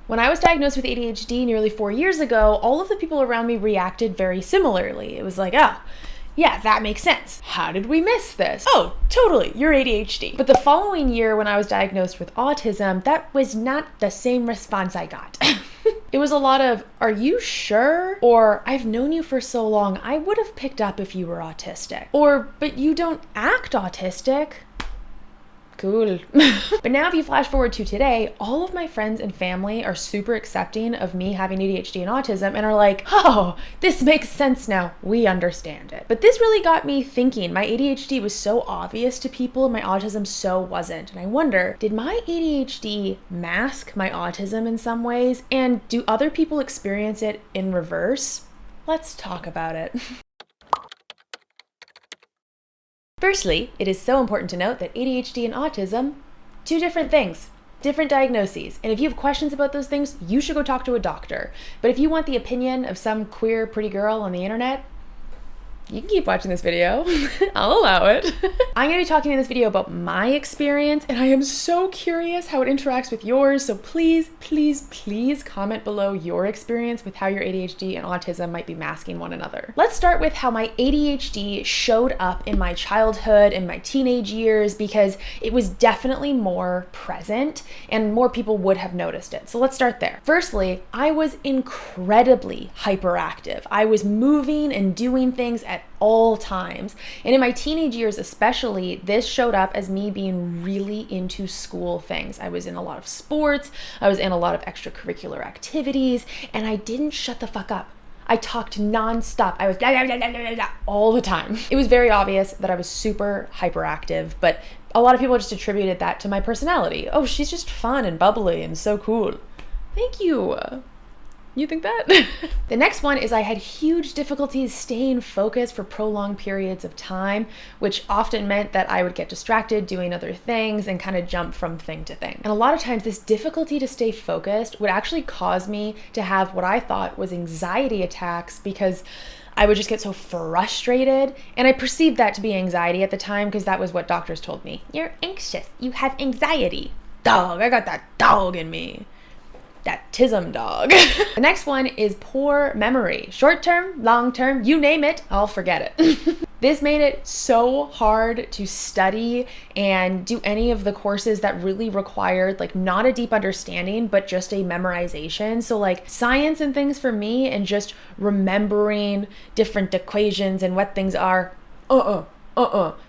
When I was diagnosed with ADHD nearly 4 years ago, all of the people around me reacted very similarly. It was like, yeah, that makes sense. How did we miss this? Oh, totally, you're ADHD. But the following year, when I was diagnosed with autism, that was not the same response I got. It was a lot of, are you sure? Or, I've known you for so long, I would have picked up if you were autistic. Or, but you don't act autistic. Cool. But now if you flash forward to today, all of my friends and family are super accepting of me having ADHD and autism and are like, oh, this makes sense now. We understand it. But this really got me thinking. My ADHD was so obvious to people and my autism so wasn't. And I wonder, did my ADHD mask my autism in some ways? And do other people experience it in reverse? Let's talk about it. Firstly, it is so important to note that ADHD and autism, two different things, different diagnoses. And if you have questions about those things, you should go talk to a doctor. But if you want the opinion of some queer pretty girl on the internet, you can keep watching this video. I'll allow it. I'm going to be talking in this video about my experience, and I am so curious how it interacts with yours. So please, please, please comment below your experience with how your ADHD and autism might be masking one another. Let's start with how my ADHD showed up in my childhood and my teenage years, because it was definitely more present and more people would have noticed it. So let's start there. Firstly, I was incredibly hyperactive. I was moving and doing things at all times. And in my teenage years especially, this showed up as me being really into school things. I was in a lot of sports, I was in a lot of extracurricular activities, and I didn't shut the fuck up. I talked nonstop. I was blah, blah, blah, blah, blah, blah, all the time. It was very obvious that I was super hyperactive, but a lot of people just attributed that to my personality. Oh, she's just fun and bubbly and so cool. Thank you. You think that? The next one is I had huge difficulties staying focused for prolonged periods of time, which often meant that I would get distracted doing other things and kind of jump from thing to thing. And a lot of times this difficulty to stay focused would actually cause me to have what I thought was anxiety attacks, because I would just get so frustrated, and I perceived that to be anxiety at the time because that was what doctors told me. You're anxious, you have anxiety. Dog, I got that dog in me. That tism dog. The next one is poor memory. Short term, long term, you name it, I'll forget it. This made it so hard to study and do any of the courses that really required like not a deep understanding, but just a memorization. So like science and things for me, and just remembering different equations and what things are,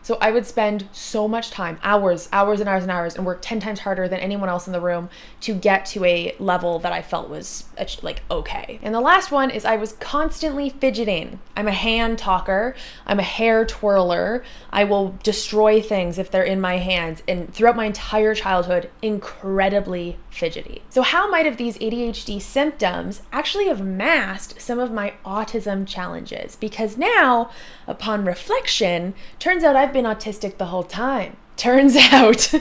So I would spend so much time, hours and hours, and work 10 times harder than anyone else in the room to get to a level that I felt was like okay. And the last one is I was constantly fidgeting. I'm a hand talker. I'm a hair twirler. I will destroy things if they're in my hands. And throughout my entire childhood, incredibly fidgety. So how might have these ADHD symptoms actually have masked some of my autism challenges? Because now, upon reflection, turns out I've been autistic the whole time. Turns out.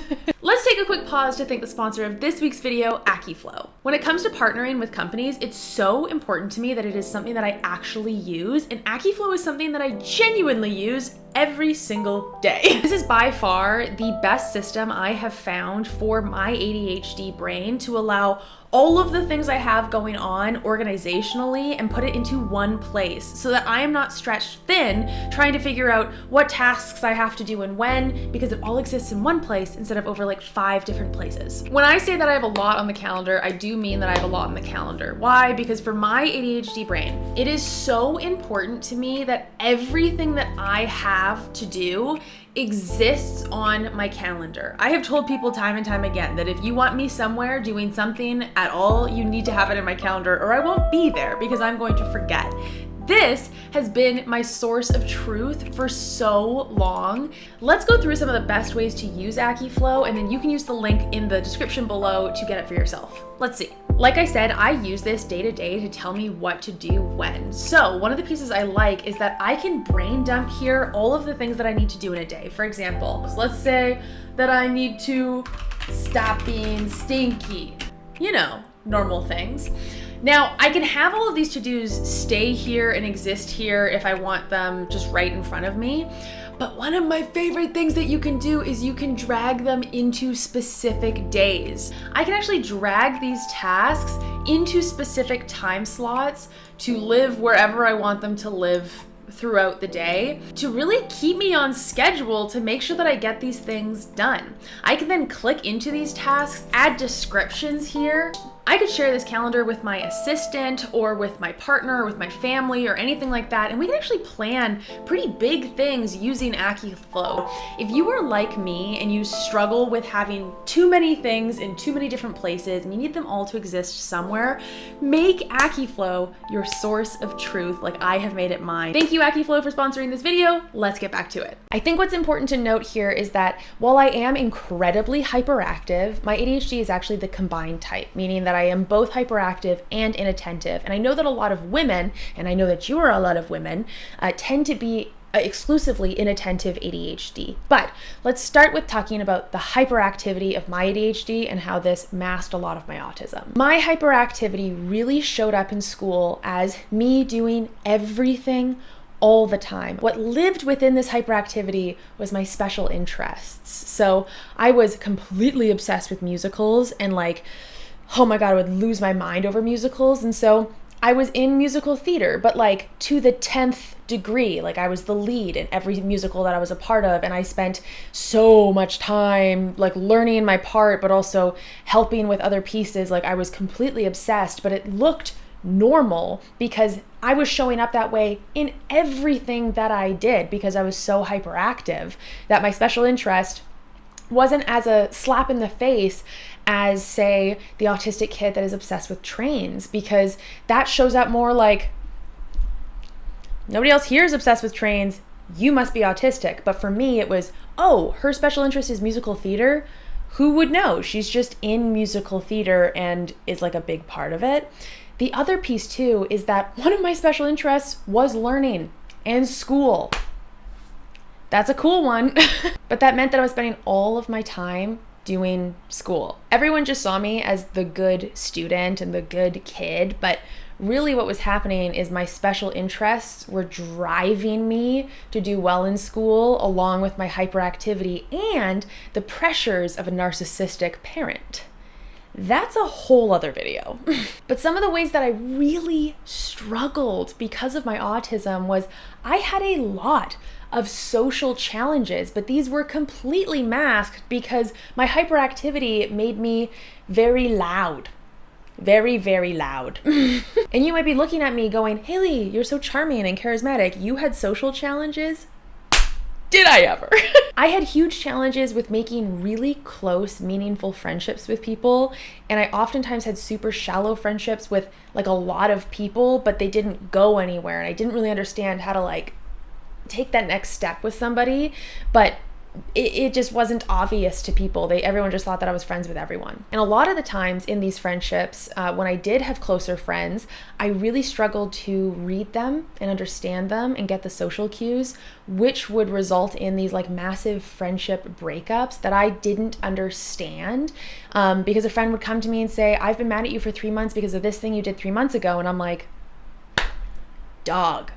Let's take a quick pause to thank the sponsor of this week's video, AccuFlow. When it comes to partnering with companies, it's so important to me that it is something that I actually use, and AccuFlow is something that I genuinely use every single day. This is by far the best system I have found for my ADHD brain to allow all of the things I have going on organizationally and put it into one place so that I am not stretched thin trying to figure out what tasks I have to do and when, because it all exists in one place instead of over like 5 different places. When I say that I have a lot on the calendar, I do mean that I have a lot on the calendar. Why? Because for my ADHD brain, it is so important to me that everything that I have to do exists on my calendar. I have told people time and time again that if you want me somewhere doing something at all, you need to have it in my calendar or I won't be there because I'm going to forget. This has been my source of truth for so long. Let's go through some of the best ways to use AccuFlow, and then you can use the link in the description below to get it for yourself. Let's see. Like I said, I use this day to day to tell me what to do when. So one of the pieces I like is that I can brain dump here all of the things that I need to do in a day. For example, let's say that I need to stop being stinky. You know, normal things. Now, I can have all of these to-dos stay here and exist here if I want them just right in front of me, But one of my favorite things that you can do is you can drag them into specific days. I can actually drag these tasks into specific time slots to live wherever I want them to live throughout the day, to really keep me on schedule to make sure that I get these things done. I can then click into these tasks, add descriptions here. I could share this calendar with my assistant or with my partner or with my family or anything like that, and we can actually plan pretty big things using AccuFlow. If you are like me and you struggle with having too many things in too many different places and you need them all to exist somewhere, make AccuFlow your source of truth like I have made it mine. Thank you, AccuFlow, for sponsoring this video. Let's get back to it. I think what's important to note here is that while I am incredibly hyperactive, my ADHD is actually the combined type, meaning that I am both hyperactive and inattentive. And I know that a lot of women, and I know that you are a lot of women, tend to be exclusively inattentive ADHD. But let's start with talking about the hyperactivity of my ADHD and how this masked a lot of my autism. My hyperactivity really showed up in school as me doing everything all the time. What lived within this hyperactivity was my special interests. So I was completely obsessed with musicals and oh my God, I would lose my mind over musicals. And so I was in musical theater, but to the 10th degree. I was the lead in every musical that I was a part of. And I spent so much time learning my part, but also helping with other pieces. I was completely obsessed, but it looked normal because I was showing up that way in everything that I did because I was so hyperactive that my special interest wasn't as a slap in the face as, say, the autistic kid that is obsessed with trains, because that shows up more like nobody else here is obsessed with trains, you must be autistic. But for me, it was, oh, her special interest is musical theater. Who would know? She's just in musical theater and is a big part of it. The other piece too is that one of my special interests was learning and school. That's a cool one. But that meant that I was spending all of my time doing school. Everyone just saw me as the good student and the good kid, but really what was happening is my special interests were driving me to do well in school, along with my hyperactivity and the pressures of a narcissistic parent. That's a whole other video. But some of the ways that I really struggled because of my autism was I had a lot of social challenges, but these were completely masked because my hyperactivity made me very loud. Very, very loud. And you might be looking at me going, Haley, you're so charming and charismatic. You had social challenges? Did I ever? I had huge challenges with making really close, meaningful friendships with people. And I oftentimes had super shallow friendships with a lot of people, but they didn't go anywhere. And I didn't really understand how to take that next step with somebody. But it just wasn't obvious to people. Everyone just thought that I was friends with everyone. And a lot of the times in these friendships, when I did have closer friends, I really struggled to read them and understand them and get the social cues, which would result in these massive friendship breakups that I didn't understand. Because a friend would come to me and say, I've been mad at you for 3 months because of this thing you did 3 months ago. And I'm like, dog,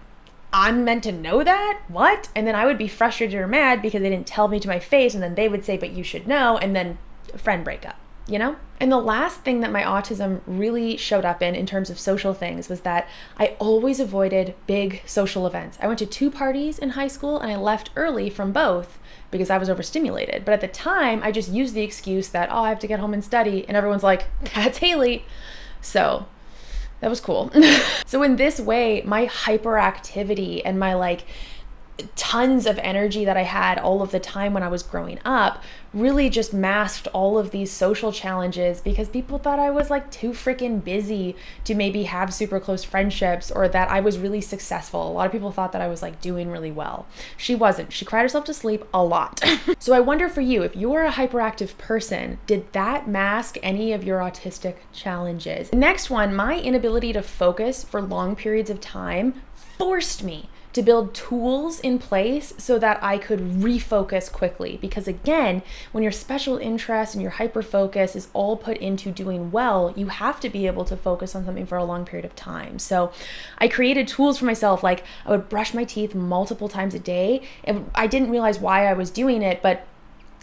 I'm meant to know that? What? And then I would be frustrated or mad because they didn't tell me to my face, and then they would say, but you should know, and then friend breakup, you know? And the last thing that my autism really showed up in terms of social things was that I always avoided big social events. I went to 2 parties in high school and I left early from both because I was overstimulated. But at the time, I just used the excuse that, I have to get home and study, and everyone's like, that's Haley. So that was cool. So in this way, my hyperactivity and my tons of energy that I had all of the time when I was growing up really just masked all of these social challenges because people thought I was too freaking busy to maybe have super close friendships, or that I was really successful. A lot of people thought that I was doing really well. She wasn't. She cried herself to sleep a lot. So I wonder for you, if you're a hyperactive person, did that mask any of your autistic challenges? Next one, my inability to focus for long periods of time forced me to build tools in place so that I could refocus quickly. Because again, when your special interest and your hyper focus is all put into doing well, you have to be able to focus on something for a long period of time. So I created tools for myself, like I would brush my teeth multiple times a day. And I didn't realize why I was doing it, but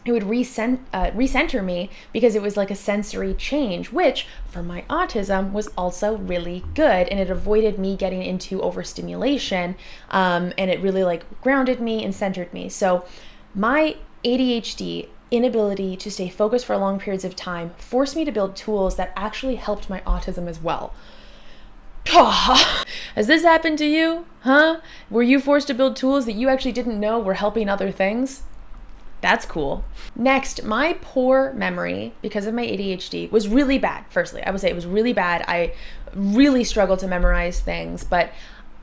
it would recenter me because it was like a sensory change, which for my autism was also really good. And it avoided me getting into overstimulation. And it really like grounded me and centered me. So my ADHD inability to stay focused for long periods of time forced me to build tools that actually helped my autism as well. Has this happened to you? Huh? Were you forced to build tools that you actually didn't know were helping other things? That's cool. Next, my poor memory because of my ADHD was really bad. Firstly, I would say it was really bad. I really struggled to memorize things, but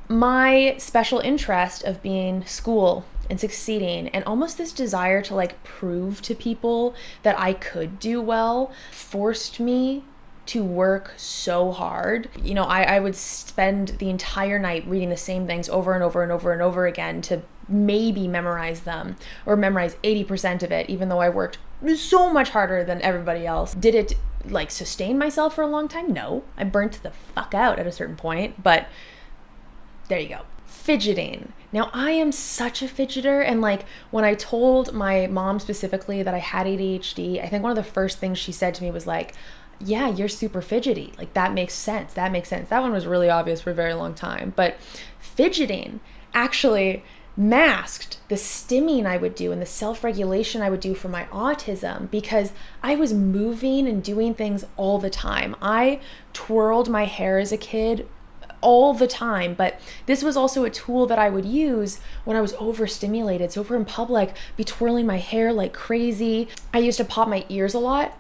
my special interest of being school and succeeding and almost this desire to like prove to people that I could do well forced me to work so hard. You know, I would spend the entire night reading the same things over and over and over and over again to maybe memorize them or memorize 80% of it, even though I worked so much harder than everybody else. Did it like sustain myself for a long time? No, I burnt the fuck out at a certain point, but there you go. Fidgeting. Now I am such a fidgeter, and like when I told my mom specifically that I had ADHD, I think one of the first things she said to me was like, yeah, you're super fidgety. Like that makes sense. That makes sense. That one was really obvious for a very long time, but fidgeting actually masked the stimming I would do and the self-regulation I would do for my autism because I was moving and doing things all the time. I twirled my hair as a kid all the time, but this was also a tool that I would use when I was overstimulated. So if we're in public, be twirling my hair like crazy. I used to pop my ears a lot.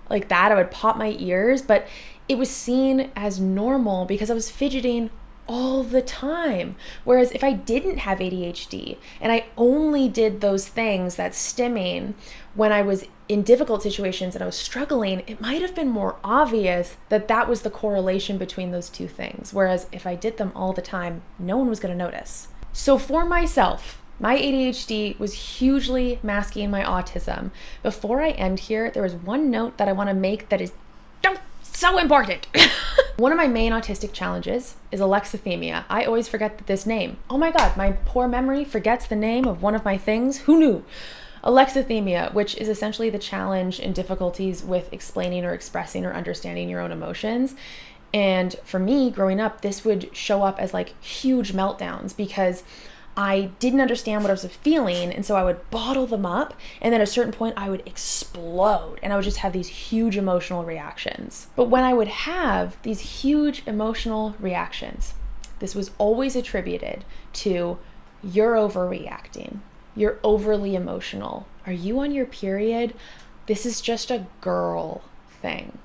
Like that, I would pop my ears, but it was seen as normal because I was fidgeting all the time. Whereas if I didn't have ADHD and I only did those things, that stimming, when I was in difficult situations and I was struggling, it might have been more obvious that that was the correlation between those two things. Whereas if I did them all the time, no one was going to notice. So for myself, my ADHD was hugely masking my autism. Before I end here, there was one note that I want to make that is so important. One of my main autistic challenges is alexithymia. I always forget this name. Oh my God, my poor memory forgets the name of one of my things. Who knew? Alexithymia, which is essentially the challenge and difficulties with explaining or expressing or understanding your own emotions. And for me, growing up, this would show up as like huge meltdowns because I didn't understand what I was feeling, and so I would bottle them up, and then at a certain point I would explode, and I would just have these huge emotional reactions. But when I would have these huge emotional reactions, this was always attributed to you're overreacting, you're overly emotional. Are you on your period? This is just a girl thing.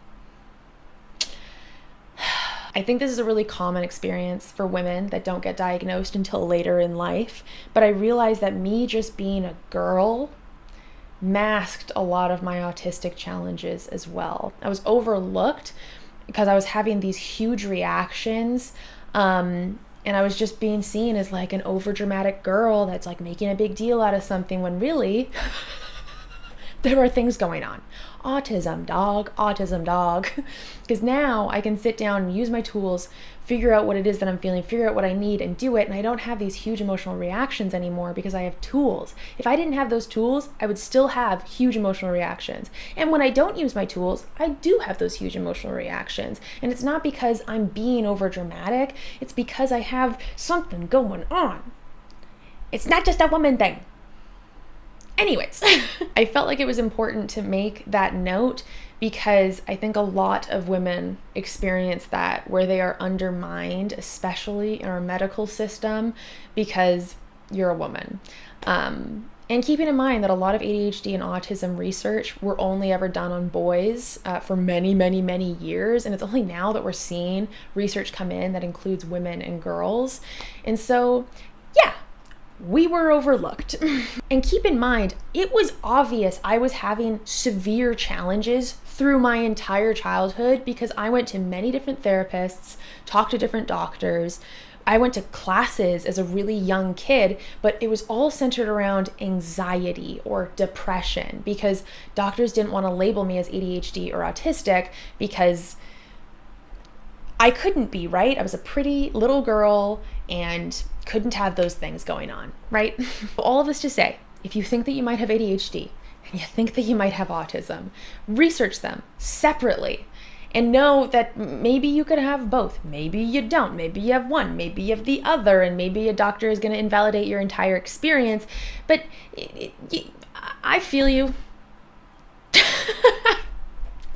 I think this is a really common experience for women that don't get diagnosed until later in life, but I realized that me just being a girl masked a lot of my autistic challenges as well. I was overlooked because I was having these huge reactions, and I was just being seen as like an overdramatic girl that's like making a big deal out of something when really there are things going on. Autism, dog. Because now I can sit down and use my tools, figure out what it is that I'm feeling, figure out what I need and do it. And I don't have these huge emotional reactions anymore because I have tools. If I didn't have those tools, I would still have huge emotional reactions. And when I don't use my tools, I do have those huge emotional reactions. And it's not because I'm being over dramatic. It's because I have something going on. It's not just a woman thing. Anyways, I felt like it was important to make that note because I think a lot of women experience that where they are undermined, especially in our medical system, because you're a woman. And keeping in mind that a lot of ADHD and autism research were only ever done on boys for many, many, many years. And it's only now that we're seeing research come in that includes women and girls. And so, yeah. We were overlooked. And keep in mind, it was obvious I was having severe challenges through my entire childhood because I went to many different therapists, talked to different doctors, I went to classes as a really young kid, but it was all centered around anxiety or depression because doctors didn't want to label me as ADHD or autistic because I couldn't be, right? I was a pretty little girl and couldn't have those things going on, right? All of this to say, if you think that you might have ADHD and you think that you might have autism, research them separately and know that maybe you could have both. Maybe you don't. Maybe you have one. Maybe you have the other. And maybe a doctor is going to invalidate your entire experience. But I feel you.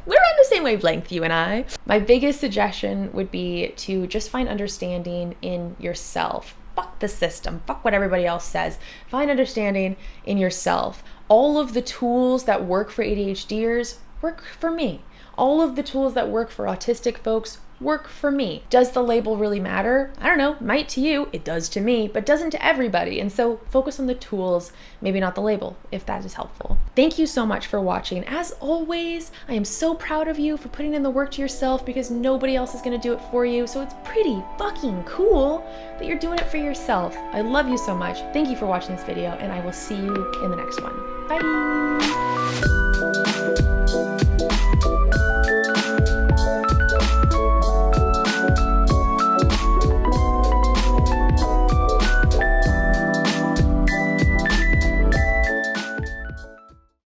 We're on the same wavelength, you and I. My biggest suggestion would be to just find understanding in yourself. Fuck the system. Fuck what everybody else says. Find understanding in yourself. All of the tools that work for ADHDers work for me. All of the tools that work for autistic folks work for me. Does the label really matter? I don't know, might to you, it does to me, but doesn't to everybody. And so focus on the tools, maybe not the label, if that is helpful. Thank you so much for watching. As always, I am so proud of you for putting in the work to yourself because nobody else is gonna do it for you. So it's pretty fucking cool that you're doing it for yourself. I love you so much. Thank you for watching this video and I will see you in the next one. Bye.